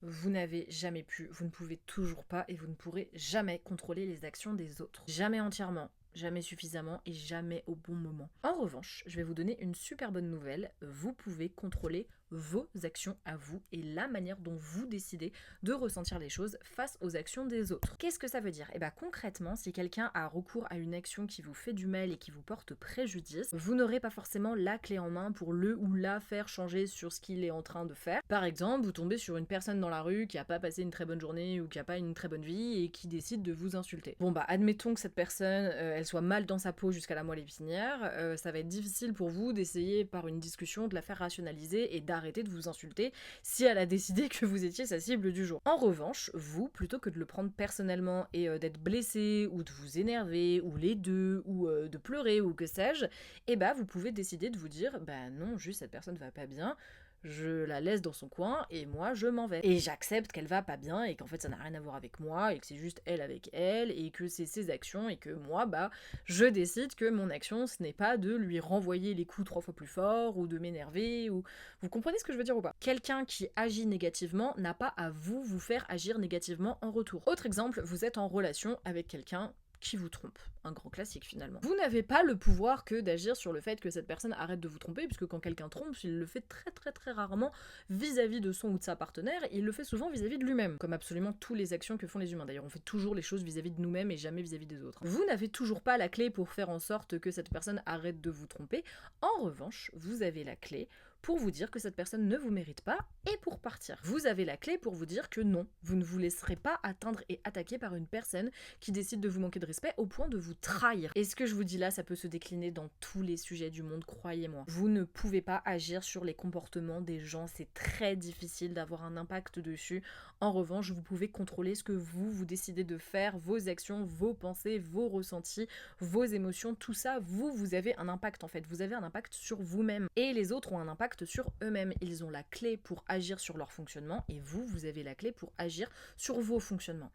Vous n'avez jamais pu, vous ne pouvez toujours pas et vous ne pourrez jamais contrôler les actions des autres. Jamais entièrement, jamais suffisamment et jamais au bon moment. En revanche, je vais vous donner une super bonne nouvelle. Vous pouvez contrôler vos actions à vous et la manière dont vous décidez de ressentir les choses face aux actions des autres. Qu'est-ce que ça veut dire? Concrètement, si quelqu'un a recours à une action qui vous fait du mal et qui vous porte préjudice, vous n'aurez pas forcément la clé en main pour le ou la faire changer sur ce qu'il est en train de faire. Par exemple, vous tombez sur une personne dans la rue qui a pas passé une très bonne journée ou qui a pas une très bonne vie et qui décide de vous insulter. Bon bah admettons que cette personne, elle soit mal dans sa peau jusqu'à la moelle épinière, ça va être difficile pour vous d'essayer par une discussion de la faire rationaliser et d'arrêter de vous insulter si elle a décidé que vous étiez sa cible du jour. En revanche, vous, plutôt que de le prendre personnellement et d'être blessé ou de vous énerver ou les deux ou de pleurer ou que sais-je, vous pouvez décider de vous dire bah non, juste cette personne va pas bien, je la laisse dans son coin et moi je m'en vais. Et j'accepte qu'elle va pas bien et qu'en fait ça n'a rien à voir avec moi et que c'est juste elle avec elle et que c'est ses actions et que moi je décide que mon action ce n'est pas de lui renvoyer les coups 3 fois plus fort ou de m'énerver ou... Vous comprenez ce que je veux dire ou pas? Quelqu'un qui agit négativement n'a pas à vous faire agir négativement en retour. Autre exemple, vous êtes en relation avec quelqu'un qui vous trompe. Un grand classique finalement. Vous n'avez pas le pouvoir que d'agir sur le fait que cette personne arrête de vous tromper, puisque quand quelqu'un trompe, il le fait très rarement vis-à-vis de son ou de sa partenaire, il le fait souvent vis-à-vis de lui-même, comme absolument toutes les actions que font les humains. D'ailleurs, on fait toujours les choses vis-à-vis de nous-mêmes et jamais vis-à-vis des autres. Vous n'avez toujours pas la clé pour faire en sorte que cette personne arrête de vous tromper. En revanche, vous avez la clé pour vous dire que cette personne ne vous mérite pas et pour partir. Vous avez la clé pour vous dire que non, vous ne vous laisserez pas atteindre et attaquer par une personne qui décide de vous manquer de respect au point de vous trahir. Et ce que je vous dis là, ça peut se décliner dans tous les sujets du monde, croyez-moi. Vous ne pouvez pas agir sur les comportements des gens, c'est très difficile d'avoir un impact dessus. En revanche, vous pouvez contrôler ce que vous décidez de faire, vos actions, vos pensées, vos ressentis, vos émotions, tout ça, vous avez un impact en fait. Vous avez un impact sur vous-même. Et les autres ont un impact sur eux-mêmes. Ils ont la clé pour agir sur leur fonctionnement et vous avez la clé pour agir sur vos fonctionnements.